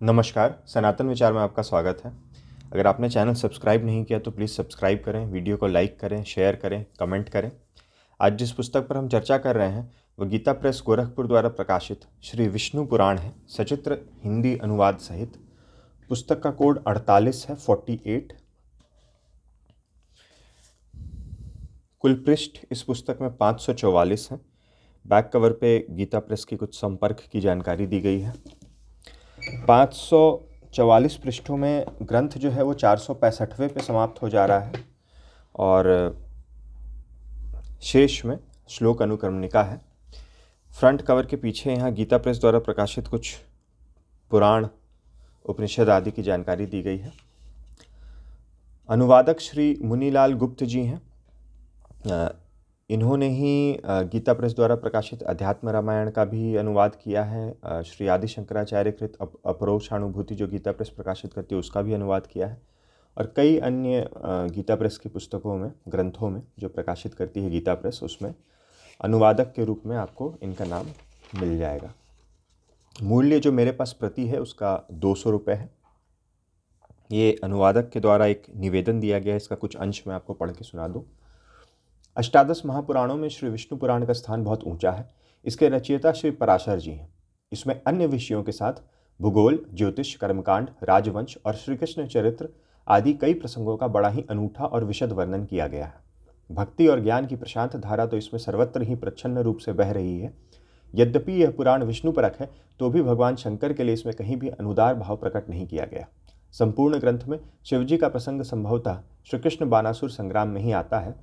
नमस्कार, सनातन विचार में आपका स्वागत है। अगर आपने चैनल सब्सक्राइब नहीं किया तो प्लीज़ सब्सक्राइब करें, वीडियो को लाइक करें, शेयर करें, कमेंट करें। आज जिस पुस्तक पर हम चर्चा कर रहे हैं वह गीता प्रेस गोरखपुर द्वारा प्रकाशित श्री विष्णु पुराण है, सचित्र हिंदी अनुवाद सहित। पुस्तक का कोड 48 है, 48। कुल पृष्ठ इस पुस्तक में 544 हैं। बैक कवर पे गीता प्रेस की कुछ संपर्क की जानकारी दी गई है। 544 पृष्ठों में ग्रंथ जो है वो 465वें पे समाप्त हो जा रहा है और शेष में श्लोक अनुक्रमणिका है। फ्रंट कवर के पीछे यहाँ गीता प्रेस द्वारा प्रकाशित कुछ पुराण, उपनिषद आदि की जानकारी दी गई है। अनुवादक श्री मुनीलाल गुप्त जी हैं। इन्होंने ही गीता प्रेस द्वारा प्रकाशित अध्यात्म रामायण का भी अनुवाद किया है। श्री आदि शंकराचार्य कृत अपरोक्षानुभूति जो गीता प्रेस प्रकाशित करती है उसका भी अनुवाद किया है। और कई अन्य गीता प्रेस की पुस्तकों में, ग्रंथों में जो प्रकाशित करती है गीता प्रेस, उसमें अनुवादक के रूप में आपको इनका नाम मिल जाएगा। मूल्य जो मेरे पास प्रति है उसका 200 रुपये है। ये अनुवादक के द्वारा एक निवेदन दिया गया है, इसका कुछ अंश मैं आपको पढ़ के सुना दूँ। अष्टादश महापुराणों में श्री विष्णु पुराण का स्थान बहुत ऊंचा है। इसके रचयिता श्री पराशर जी हैं। इसमें अन्य विषयों के साथ भूगोल, ज्योतिष, कर्मकांड, राजवंश और श्री कृष्ण चरित्र आदि कई प्रसंगों का बड़ा ही अनूठा और विशद वर्णन किया गया है। भक्ति और ज्ञान की प्रशांत धारा तो इसमें सर्वत्र ही प्रच्छन्न रूप से बह रही है। यद्यपि यह पुराण विष्णु परक है तो भी भगवान शंकर के लिए इसमें कहीं भी अनुदार भाव प्रकट नहीं किया गया। संपूर्ण ग्रंथ में शिवजी का प्रसंग संभवतः श्री कृष्ण बानासुर संग्राम में ही आता है।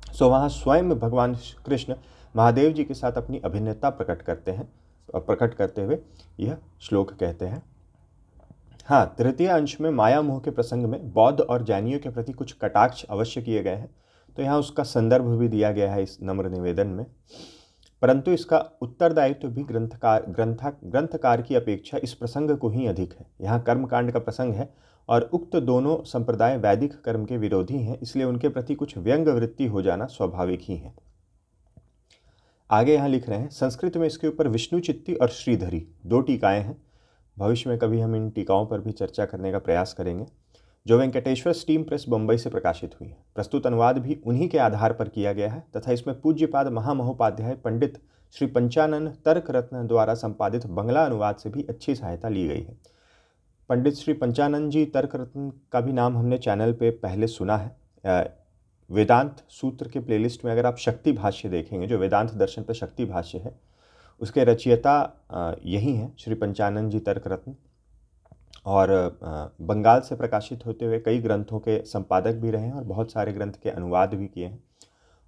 सो वहाँ स्वयं भगवान कृष्ण महादेव जी के साथ अपनी अभिन्नता प्रकट करते हैं और प्रकट करते हुए यह श्लोक कहते हैं। हाँ, तृतीय अंश में माया मोह के प्रसंग में बौद्ध और जैनियों के प्रति कुछ कटाक्ष अवश्य किए गए हैं, तो यहाँ उसका संदर्भ भी दिया गया है इस नम्र निवेदन में। परंतु इसका उत्तरदायित्व भी ग्रंथकार की अपेक्षा इस प्रसंग को ही अधिक है। यहाँ कर्मकांड का प्रसंग है और उक्त दोनों संप्रदाय वैदिक कर्म के विरोधी हैं, इसलिए उनके प्रति कुछ व्यंग वृत्ति हो जाना स्वाभाविक ही है। आगे यहाँ लिख रहे हैं, संस्कृत में इसके ऊपर विष्णु चित्ती और श्रीधरी 2 टीकाएं हैं। भविष्य में कभी हम इन टीकाओं पर भी चर्चा करने का प्रयास करेंगे, जो वेंकटेश्वर स्टीम प्रेस बम्बई से प्रकाशित हुई है। प्रस्तुत अनुवाद भी उन्हीं के आधार पर किया गया है तथा इसमें पूज्यपाद महामहोपाध्याय पंडित श्री पंचानन तर्क रत्न द्वारा संपादित बंगला अनुवाद से भी अच्छी सहायता ली गई है। पंडित श्री पंचानन जी तर्क रत्न का भी नाम हमने चैनल पे पहले सुना है। वेदांत सूत्र के प्लेलिस्ट में अगर आप शक्ति भाष्य देखेंगे, जो वेदांत दर्शन पर शक्ति भाष्य है, उसके रचयिता यही हैं श्री पंचानन जी तर्क रत्न, और बंगाल से प्रकाशित होते हुए कई ग्रंथों के संपादक भी रहे हैं और बहुत सारे ग्रंथ के अनुवाद भी किए हैं।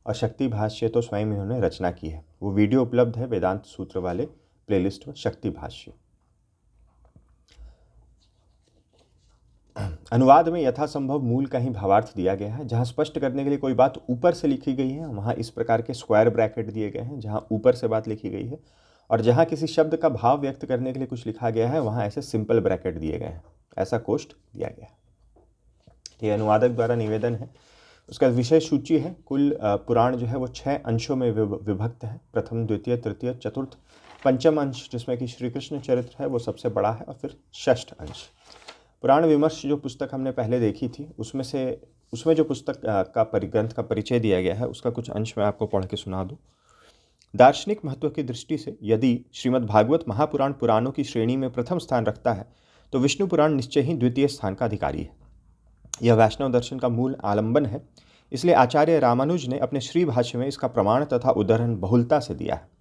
और शक्ति भाष्य तो स्वयं इन्होंने रचना की है। वो वीडियो उपलब्ध है वेदांत सूत्र वाले प्लेलिस्ट में, शक्ति भाष्य। अनुवाद में यथासंभव मूल का ही भावार्थ दिया गया है। जहाँ स्पष्ट करने के लिए कोई बात ऊपर से लिखी गई है वहाँ इस प्रकार के स्क्वायर ब्रैकेट दिए गए हैं जहाँ ऊपर से बात लिखी गई है, और जहाँ किसी शब्द का भाव व्यक्त करने के लिए कुछ लिखा गया है वहाँ ऐसे सिंपल ब्रैकेट दिए गए हैं, ऐसा कोष्ठ दिया गया है। ये अनुवादक द्वारा निवेदन है। उसका विषय सूची है। कुल पुराण जो है वो 6 अंशों में विभक्त है। प्रथम, द्वितीय, तृतीय, चतुर्थ, पंचम अंश जिसमें कि श्री कृष्ण चरित्र है वो सबसे बड़ा है, और फिर षष्ठ अंश। पुराण विमर्श जो पुस्तक हमने पहले देखी थी उसमें जो पुस्तक का ग्रंथ का परिचय दिया गया है उसका कुछ अंश मैं आपको पढ़ के सुना दूँ। दार्शनिक महत्व की दृष्टि से यदि श्रीमद् भागवत महापुराण पुराणों की श्रेणी में प्रथम स्थान रखता है तो विष्णु पुराण निश्चय ही द्वितीय स्थान का अधिकारी है। यह वैष्णव दर्शन का मूल आलंबन है, इसलिए आचार्य रामानुज ने अपने श्री भाष्य में इसका प्रमाण तथा उदाहरण बहुलता से दिया है।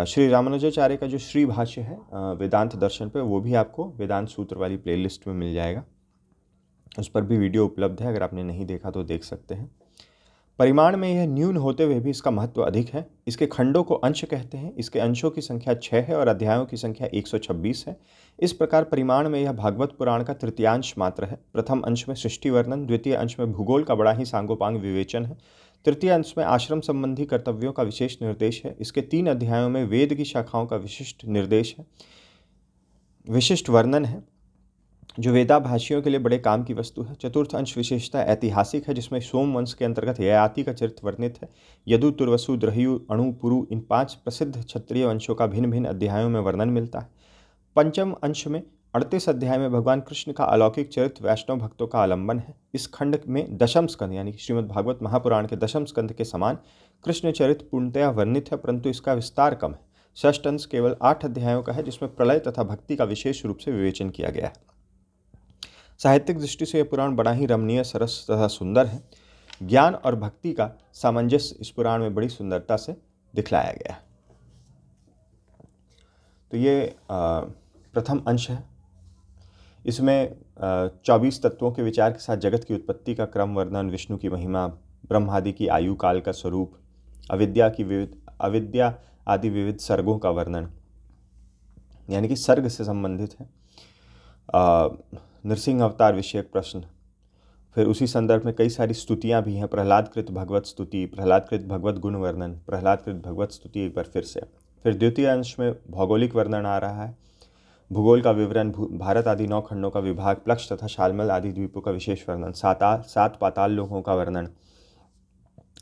श्री रामानुजाचार्य का जो श्री भाष्य है वेदांत दर्शन पे, वो भी आपको वेदांत सूत्र वाली प्लेलिस्ट में मिल जाएगा। उस पर भी वीडियो उपलब्ध है, अगर आपने नहीं देखा तो देख सकते हैं। परिमाण में यह न्यून होते हुए भी इसका महत्व अधिक है। इसके खंडों को अंश कहते हैं। इसके अंशों की संख्या 6 है और अध्यायों की संख्या 126 है। इस प्रकार परिमाण में यह भागवत पुराण का तृतीयांश मात्र है। प्रथम अंश में सृष्टि वर्णन, द्वितीय अंश में भूगोल का बड़ा ही सांगोपांग विवेचन है, तृतीय अंश में आश्रम संबंधी कर्तव्यों का विशेष निर्देश है। इसके 3 अध्यायों में वेद की शाखाओं का विशिष्ट निर्देश है, विशिष्ट वर्णन है, जो वेदाभाषियों के लिए बड़े काम की वस्तु है। चतुर्थ अंश विशेषता ऐतिहासिक है, जिसमें सोम वंश के अंतर्गत ययाति का चरित्र वर्णित है। यदु, तुर्वसु, द्रहयु, अणु, पुरु इन 5 प्रसिद्ध क्षत्रिय वंशों का भिन्न भिन्न अध्यायों में वर्णन मिलता है। पंचम अंश में 38 अध्याय में भगवान कृष्ण का अलौकिक चरित्र वैष्णव भक्तों का आलंबन है। इस खंड में दशम स्कंद यानी कि श्रीमद् भागवत महापुराण के दशम स्कंद के समान कृष्ण चरित्र पूर्णतया वर्णित है, परंतु इसका विस्तार कम है। षष्ठ अंश केवल 8 अध्यायों का है, जिसमें प्रलय तथा भक्ति का विशेष रूप से विवेचन किया गया है। साहित्यिक दृष्टि से यह पुराण बड़ा ही रमणीय, सरस तथा सुंदर है। ज्ञान और भक्ति का सामंजस्य इस पुराण में बड़ी सुंदरता से दिखलाया गया है। तो ये प्रथम अंश है। इसमें 24 तत्वों के विचार के साथ जगत की उत्पत्ति का क्रम वर्णन, विष्णु की महिमा, ब्रह्मादि की आयु काल का स्वरूप, अविद्या आदि विविध सर्गों का वर्णन यानी कि सर्ग से संबंधित है। नरसिंह अवतार विषयक प्रश्न, फिर उसी संदर्भ में कई सारी स्तुतियाँ भी हैं। प्रहलादकृत भगवत स्तुति, प्रहलादकृत भगवत गुण वर्णन, प्रहलादकृत भगवत स्तुति एक बार फिर से। फिर द्वितीय अंश में भौगोलिक वर्णन आ रहा है, भूगोल का विवरण, भारत आदि 9 खंडों का विभाग, प्लक्ष तथा शालमल आदि द्वीपों का विशेष वर्णन, 7 पाताल लोकों का वर्णन,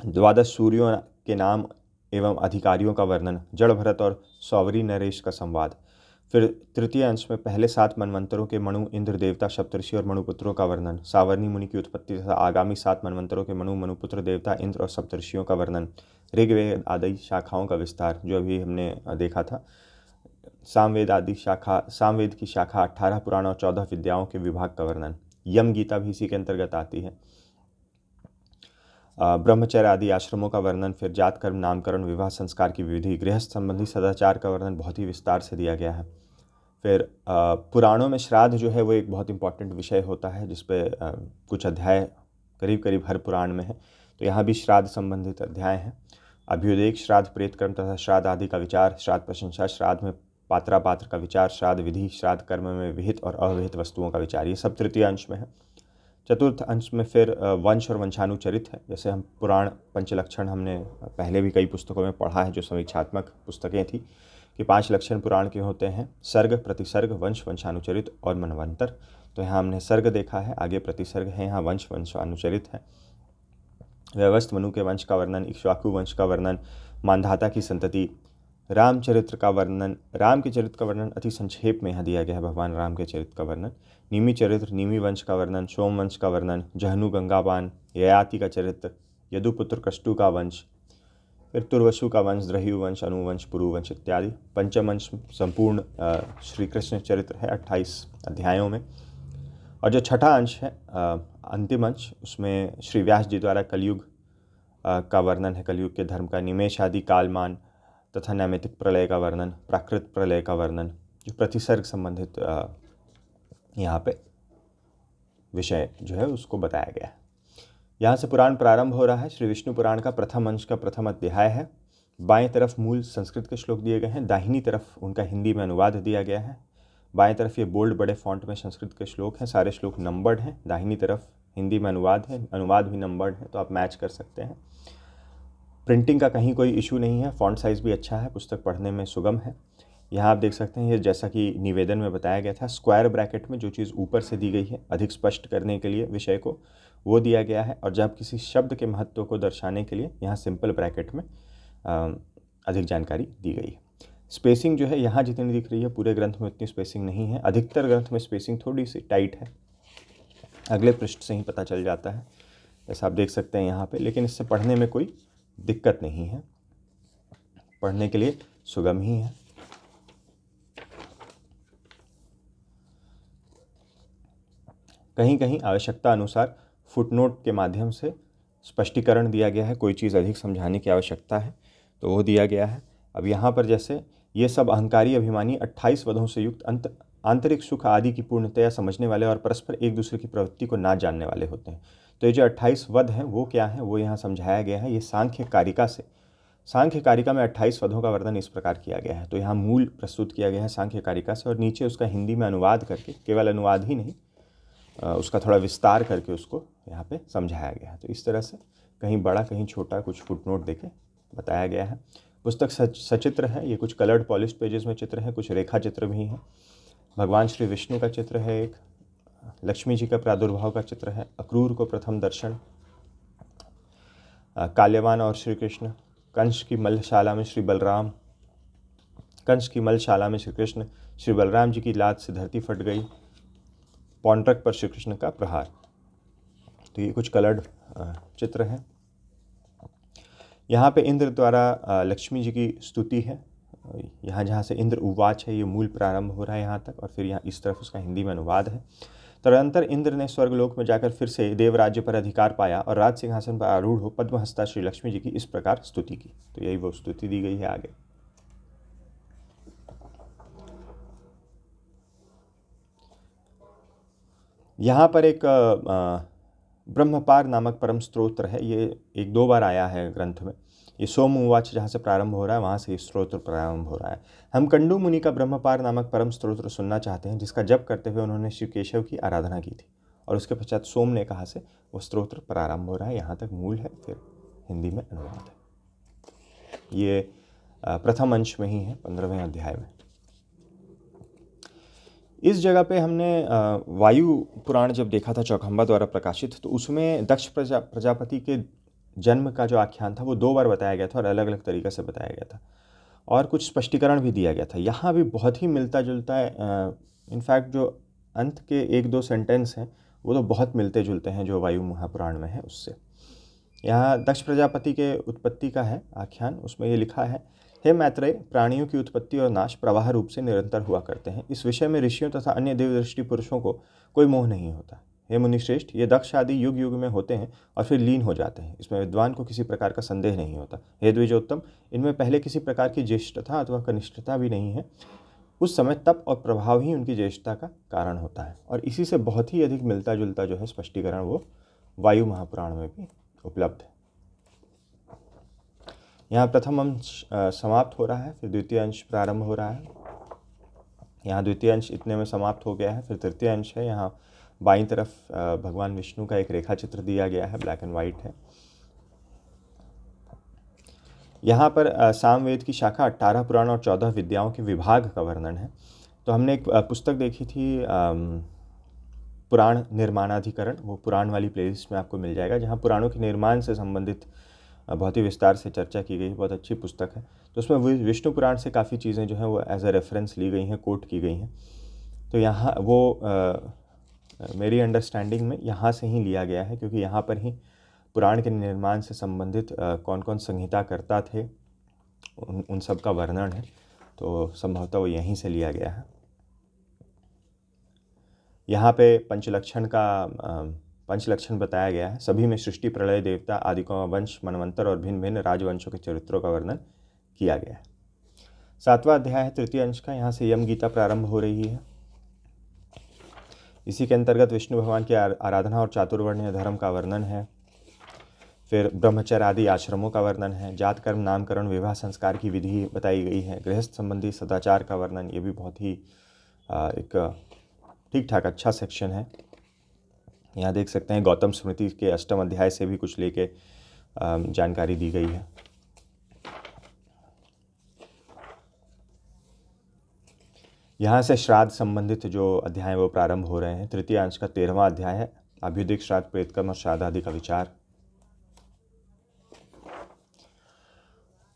12 सूर्यों के नाम एवं अधिकारियों का वर्णन, जड़ भरत और सौवरी नरेश का संवाद। फिर तृतीय अंश में पहले 7 मनवंतरों के मनु, इंद्र, देवता, सप्तऋषि और मनुपुत्रों का वर्णन, सावर्णी मुनि की उत्पत्ति तथा आगामी 7 मनवंतरों के मनु, मनुपुत्र, देवता, इंद्र और सप्तऋषियों का वर्णन, ऋग्वेद आदि शाखाओं का विस्तार जो अभी हमने देखा था, सामवेद की शाखा 18 पुराण और 14 विद्याओं के विभाग का वर्णन, यम गीता भी इसी के अंतर्गत आती है, ब्रह्मचर्य आदि आश्रमों का वर्णन, फिर जात कर्म, नामकरण, विवाह संस्कार की विधि, गृहस्थ संबंधी सदाचार का वर्णन बहुत ही विस्तार से दिया गया है। फिर पुराणों में श्राद्ध जो है वो एक बहुत इंपॉर्टेंट विषय होता है, जिस पे कुछ अध्याय करीब करीब हर पुराण में है। तो यहाँ भी श्राद्ध संबंधित अध्याय हैं। अभ्युदेक, श्राद्ध, प्रेत कर्म तथा श्राद्ध आदि का विचार, श्राद्ध प्रशंसा, श्राद्ध में पात्र का विचार, श्राद्ध विधि, श्राद्ध कर्म में विहित और अविहित वस्तुओं का विचार, ये सब तृतीय अंश में है। चतुर्थ अंश में फिर वंश और वंशानुचरित है। जैसे हम पुराण पंचलक्षण हमने पहले भी कई पुस्तकों में पढ़ा है, जो समीक्षात्मक पुस्तकें थी, कि 5 लक्षण पुराण के होते हैं: सर्ग, प्रतिसर्ग, वंश, वंशानुचरित और मनवंतर। तो यहाँ हमने सर्ग देखा है, आगे प्रतिसर्ग है, यहाँ वंश, वंशानुचरित है। व्यवस्थ मनु के वंश का वर्णन, इक्ष्वाकु वंश का वर्णन, मांधाता की संतति, रामचरित्र का वर्णन, राम के चरित्र का वर्णन अति संक्षेप में यहाँ दिया गया है, भगवान राम के चरित्र का वर्णन, निमि चरित्र, निमि वंश का वर्णन, सोम वंश का वर्णन, जहनु गंगापान, ययाति का चरित्र, यदुपुत्र कष्टु का वंश, फिर तुर्वसु का वंश, द्रह्यु वंश, अनुवंश, पुरुवंश इत्यादि। पंचम वंश संपूर्ण श्री कृष्ण चरित्र है 28 अध्यायों में। और जो छठा अंश है अंतिम अंश, उसमें श्री व्यास जी द्वारा कलयुग का वर्णन है, कलयुग के धर्म का, निमेष आदि, कालमान तथा नैमित्तिक प्रलय का वर्णन, प्राकृत प्रलय का वर्णन, जो प्रतिसर्ग संबंधित यहाँ पे विषय जो है उसको बताया गया है। यहाँ से पुराण प्रारंभ हो रहा है। श्री विष्णु पुराण का प्रथम अंश का प्रथम अध्याय है। बाएं तरफ मूल संस्कृत के श्लोक दिए गए हैं, दाहिनी तरफ उनका हिंदी में अनुवाद दिया गया है। बाएं तरफ ये बोल्ड बड़े फॉन्ट में संस्कृत के श्लोक हैं, सारे श्लोक नंबर्ड हैं। दाहिनी तरफ हिंदी में अनुवाद है, अनुवाद भी नंबर्ड है, तो आप मैच कर सकते हैं। प्रिंटिंग का कहीं कोई इशू नहीं है, फॉन्ट साइज़ भी अच्छा है, पुस्तक पढ़ने में सुगम है। यहाँ आप देख सकते हैं, ये जैसा कि निवेदन में बताया गया था, स्क्वायर ब्रैकेट में जो चीज़ ऊपर से दी गई है अधिक स्पष्ट करने के लिए विषय को, वो दिया गया है। और जब किसी शब्द के महत्व को दर्शाने के लिए यहाँ सिंपल ब्रैकेट में अधिक जानकारी दी गई है। स्पेसिंग जो है यहाँ जितनी दिख रही है, पूरे ग्रंथ में उतनी स्पेसिंग नहीं है। अधिकतर ग्रंथ में स्पेसिंग थोड़ी सी टाइट है, अगले पृष्ठ से ही पता चल जाता है, जैसा आप देख सकते हैं यहाँ पे। लेकिन इससे पढ़ने में कोई दिक्कत नहीं है, पढ़ने के लिए सुगम ही है। कहीं कहीं आवश्यकता अनुसार फुटनोट के माध्यम से स्पष्टीकरण दिया गया है, कोई चीज़ अधिक समझाने की आवश्यकता है तो वो दिया गया है। अब यहाँ पर जैसे ये सब अहंकारी अभिमानी 28 वधों से युक्त आंतरिक सुख आदि की पूर्णतया समझने वाले और परस्पर एक दूसरे की प्रवृत्ति को ना जानने वाले होते हैं। तो ये जो 28 वध हैं वो क्या हैं, वो यहाँ समझाया गया है। ये सांख्य कारिका में 28 वधों का वर्णन इस प्रकार किया गया है। तो यहाँ मूल प्रस्तुत किया गया है सांख्य कारिका से, और नीचे उसका हिंदी में अनुवाद करके, केवल अनुवाद ही नहीं, उसका थोड़ा विस्तार करके उसको यहाँ पे समझाया गया है। तो इस तरह से कहीं बड़ा कहीं छोटा कुछ फुटनोट देके बताया गया है। पुस्तक सचित्र है, ये कुछ कलर्ड पॉलिश पेजेस में चित्र है, कुछ रेखा चित्र भी हैं। भगवान श्री विष्णु का चित्र है, एक लक्ष्मी जी का प्रादुर्भाव का चित्र है, अक्रूर को प्रथम दर्शन, काल्यवान और श्री कृष्ण, कंस की मलशाला में श्री बलराम, कंस की मलशाला में श्री कृष्ण, श्री बलराम जी की लात से धरती फट गई, पौंड्रक पर श्री कृष्ण का प्रहार। तो ये कुछ कलर्ड चित्र हैं। यहाँ पे इंद्र द्वारा लक्ष्मी जी की स्तुति है। यहाँ जहाँ से इंद्र उवाच है, ये मूल प्रारंभ हो रहा है यहाँ तक, और फिर यहाँ इस तरफ उसका हिंदी में अनुवाद है। तदनंतर इंद्र ने स्वर्गलोक में जाकर फिर से देवराज्य पर अधिकार पाया और राज सिंहासन पर आरूढ़ हो पद्महस्ता श्री लक्ष्मी जी की इस प्रकार स्तुति की। तो यही वो स्तुति दी गई है आगे। यहाँ पर एक ब्रह्मपार नामक परम स्तोत्र है। ये एक दो बार आया है ग्रंथ में। ये सोम उवाच जहाँ से प्रारंभ हो रहा है वहाँ से ये स्तोत्र प्रारंभ हो रहा है। हम कंडू मुनि का ब्रह्मपार नामक परम स्तोत्र सुनना चाहते हैं, जिसका जप करते हुए उन्होंने श्री केशव की आराधना की थी। और उसके पश्चात सोम ने कहा से वो स्तोत्र प्रारंभ हो रहा है। यहाँ तक मूल है, फिर हिंदी में अनुवाद है। ये प्रथम अंश में ही है, 15वें अध्याय में। इस जगह पे हमने वायु पुराण जब देखा था चौखंबा द्वारा प्रकाशित, तो उसमें दक्ष प्रजापति के जन्म का जो आख्यान था वो 2 बार बताया गया था और अलग अलग तरीक़े से बताया गया था, और कुछ स्पष्टीकरण भी दिया गया था। यहाँ भी बहुत ही मिलता जुलता है। इनफैक्ट जो अंत के 1-2 सेंटेंस हैं वो तो बहुत मिलते जुलते हैं जो वायु महापुराण में है उससे। यहाँ दक्ष प्रजापति के उत्पत्ति का है आख्यान। उसमें ये लिखा है, हे मैत्रेय, प्राणियों की उत्पत्ति और नाश प्रवाह रूप से निरंतर हुआ करते हैं। इस विषय में ऋषियों तथा अन्य देवदृष्टि पुरुषों को कोई मोह नहीं होता। हे मुनिश्रेष्ठ, ये दक्ष आदि युग युग में होते हैं और फिर लीन हो जाते हैं। इसमें विद्वान को किसी प्रकार का संदेह नहीं होता। हे द्विजोत्तम, इनमें पहले किसी प्रकार की ज्येष्ठता अथवा कनिष्ठता भी नहीं है। उस समय तप और प्रभाव ही उनकी ज्येष्ठता का कारण होता है। और इसी से बहुत ही अधिक मिलता जुलता जो है स्पष्टीकरण वो वायु महापुराण में भी उपलब्ध है। यहाँ प्रथम अंश समाप्त हो रहा है, फिर द्वितीय अंश प्रारंभ हो रहा है। यहाँ द्वितीय अंश इतने में समाप्त हो गया है। फिर तृतीय अंश है। यहाँ बाईं तरफ भगवान विष्णु का एक रेखा चित्र दिया गया है, ब्लैक एंड वाइट है। यहाँ पर सामवेद की शाखा 18 पुराण और 14 विद्याओं के विभाग का वर्णन है। तो हमने एक पुस्तक देखी थी पुराण निर्माणाधिकरण, वो पुराण वाली प्लेलिस्ट में आपको मिल जाएगा, जहाँ पुराणों के निर्माण से संबंधित बहुत ही विस्तार से चर्चा की गई। बहुत अच्छी पुस्तक है। तो उसमें विष्णु पुराण से काफ़ी चीज़ें जो हैं वो एज अ रेफरेंस ली गई हैं, कोट की गई हैं। तो यहाँ वो मेरी अंडरस्टैंडिंग में यहाँ से ही लिया गया है, क्योंकि यहाँ पर ही पुराण के निर्माण से संबंधित कौन कौन संहिता करता थे उन सब का वर्णन है। तो संभवतः वो यहीं से लिया गया है। यहाँ पे पंचलक्षण बताया गया है। सभी में सृष्टि, प्रलय, देवता आदि का वंश, मनवंतर और भिन्न भिन्न राजवंशों के चरित्रों का वर्णन किया गया है। 7वां अध्याय है तृतीय अंश का। यहाँ से यम गीता प्रारंभ हो रही है। इसी के अंतर्गत विष्णु भगवान की आराधना और चातुर्वर्ण्य धर्म का वर्णन है। फिर ब्रह्मचर्य आदि आश्रमों का वर्णन है। जात, कर्म, नामकरण, विवाह, संस्कार की विधि बताई गई है। गृहस्थ संबंधी सदाचार का वर्णन, ये भी बहुत ही एक ठीक ठाक अच्छा सेक्शन है। यहाँ देख सकते हैं गौतम स्मृति के 8वें अध्याय से भी कुछ लेके जानकारी दी गई है। यहाँ से श्राद्ध संबंधित जो अध्याय वो प्रारंभ हो रहे हैं। तृतीय अंश का 13वां अध्याय है, अभ्युदिक, श्राद्ध, प्रेतकर्म और श्राद्ध आदि का विचार।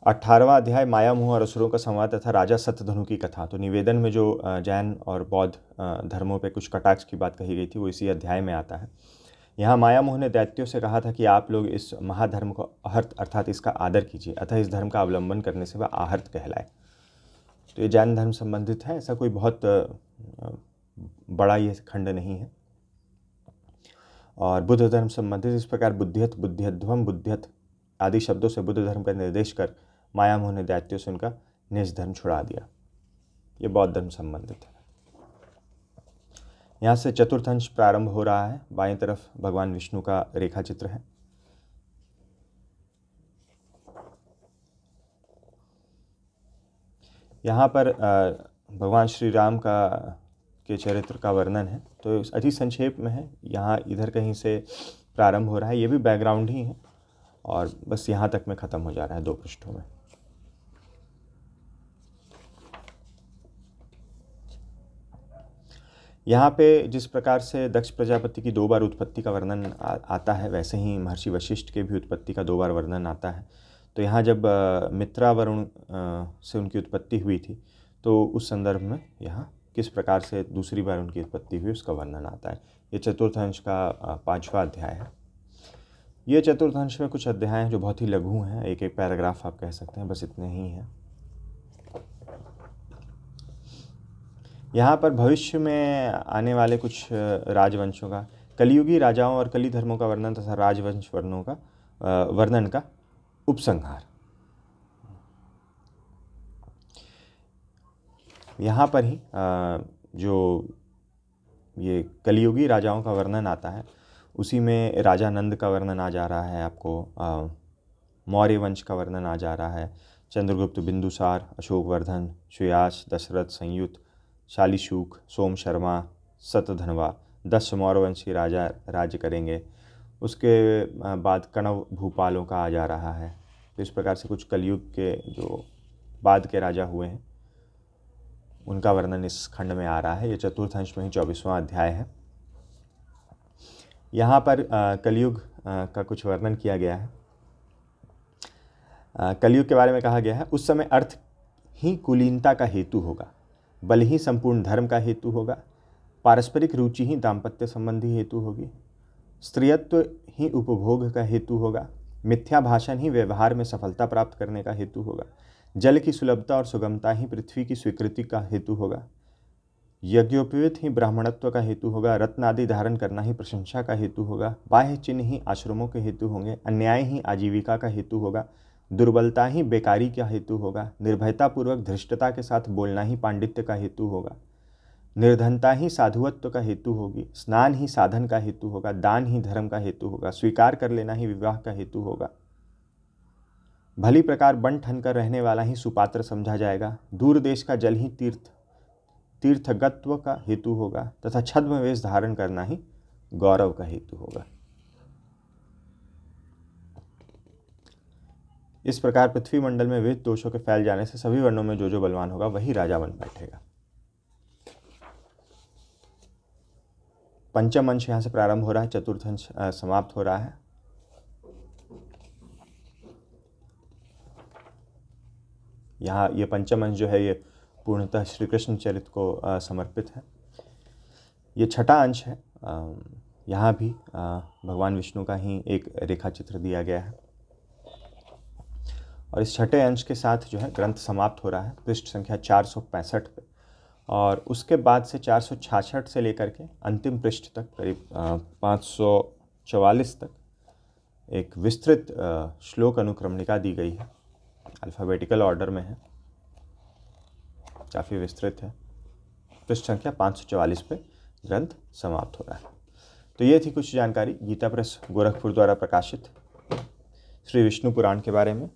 18वां अध्याय माया, मोह और असुरों का संवाद तथा राजा सत्यधनु की कथा। तो निवेदन में जो जैन और बौद्ध धर्मों पे कुछ कटाक्ष की बात कही गई थी वो इसी अध्याय में आता है। यहाँ माया मोह ने दैत्यों से कहा था कि आप लोग इस महाधर्म को अहर्त अर्थात इसका आदर कीजिए, अतः इस धर्म का अवलंबन करने से वह आहर्त कहलाए। तो ये जैन धर्म संबंधित है, ऐसा कोई बहुत बड़ा ये खंड नहीं है। और बुद्ध धर्म संबंधित इस प्रकार बुद्धियत, बुद्धियध्वम, बुद्धियत आदि शब्दों से बुद्ध धर्म का निर्देश कर माया मोह ने दैत्यों से उनका निज धर्म छुड़ा दिया। ये बौद्ध धर्म संबंधित है। यहाँ से चतुर्थ अंश प्रारंभ हो रहा है। बाएं तरफ भगवान विष्णु का रेखा चित्र है। यहाँ पर भगवान श्री राम के चरित्र का वर्णन है। तो अति संक्षेप में है। यहाँ इधर कहीं से प्रारंभ हो रहा है। ये भी बैकग्राउंड ही है और बस यहाँ तक में ख़त्म हो जा रहा है 2 पृष्ठों में। यहाँ पे जिस प्रकार से दक्ष प्रजापति की 2 बार उत्पत्ति का वर्णन आता है, वैसे ही महर्षि वशिष्ठ के भी उत्पत्ति का 2 बार वर्णन आता है। तो यहाँ जब मित्रा वरुण से उनकी उत्पत्ति हुई थी तो उस संदर्भ में यहाँ किस प्रकार से दूसरी बार उनकी उत्पत्ति हुई उसका वर्णन आता है। ये चतुर्थांश का 5वां अध्याय है। ये चतुर्थांश में कुछ अध्याय हैं जो बहुत ही लघु हैं, एक एक पैराग्राफ आप कह सकते हैं, बस इतने ही हैं। यहाँ पर भविष्य में आने वाले कुछ राजवंशों का, कलियुगी राजाओं और कली धर्मों का वर्णन तथा राजवंश वर्णन का उपसंहार। यहाँ पर ही जो ये कलियुगी राजाओं का वर्णन आता है उसी में राजा नंद का वर्णन आ जा रहा है, आपको मौर्य वंश का वर्णन आ जा रहा है, चंद्रगुप्त, बिंदुसार, अशोकवर्धन, सुयास, दशरथ, संयुत, शालीशुक, सोम शर्मा, सतधनवा, 10 मौर्यवंशी राजा राज्य करेंगे। उसके बाद कणव भूपालों का आ जा रहा है। तो इस प्रकार से कुछ कलयुग के जो बाद के राजा हुए हैं उनका वर्णन इस खंड में आ रहा है। ये चतुर्थांश में ही 24वां अध्याय है। यहाँ पर कलयुग का कुछ वर्णन किया गया है। कलयुग के बारे में कहा गया है, उस समय अर्थ ही कुलीनता का हेतु होगा, बल ही संपूर्ण धर्म का हेतु होगा, पारस्परिक रुचि ही दाम्पत्य संबंधी हेतु होगी, स्त्रीयत्व ही उपभोग का हेतु होगा, मिथ्या भाषण ही व्यवहार में सफलता प्राप्त करने का हेतु होगा, जल की सुलभता और सुगमता ही पृथ्वी की स्वीकृति का हेतु होगा, यज्ञोपवीत ही ब्राह्मणत्व का हेतु होगा, रत्न आदि धारण करना ही प्रशंसा का हेतु होगा, बाह्य चिन्ह ही आश्रमों के हेतु होंगे, अन्याय ही आजीविका का हेतु होगा, दुर्बलता ही बेकारी का हेतु होगा, निर्भयतापूर्वक धृष्टता के साथ बोलना ही पांडित्य का हेतु होगा, निर्धनता ही साधुत्व का हेतु होगी, स्नान ही साधन का हेतु होगा, दान ही धर्म का हेतु होगा, स्वीकार कर लेना ही विवाह का हेतु होगा, भली प्रकार बन ठन कर रहने वाला ही सुपात्र समझा जाएगा, दूर देश का जल ही तीर्थगत्व का हेतु होगा तथा छद्म वेश धारण करना ही गौरव का हेतु होगा। इस प्रकार पृथ्वी मंडल में विविध दोषों के फैल जाने से सभी वर्णों में जो जो बलवान होगा वही राजा बन बैठेगा। पंचम अंश यहाँ से प्रारंभ हो रहा है, चतुर्थ अंश समाप्त हो रहा है। यहाँ ये पंचम अंश जो है ये पूर्णतः श्री कृष्ण चरित्र को समर्पित है। ये छठा अंश है। यहाँ भी भगवान विष्णु का ही एक रेखा चित्र दिया गया है और इस छठे अंश के साथ जो है ग्रंथ समाप्त हो रहा है पृष्ठ संख्या 465 पे, और उसके बाद से 466 से लेकर के अंतिम पृष्ठ तक करीब 544 तक एक विस्तृत श्लोक अनुक्रमणिका दी गई है। अल्फ़ाबेटिकल ऑर्डर में है, काफ़ी विस्तृत है। पृष्ठ संख्या 544 पे ग्रंथ समाप्त हो रहा है। तो ये थी कुछ जानकारी गीता प्रेस गोरखपुर द्वारा प्रकाशित श्री विष्णु पुराण के बारे में।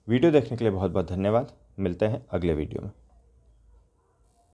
वीडियो देखने के लिए बहुत बहुत धन्यवाद। मिलते हैं अगले वीडियो में।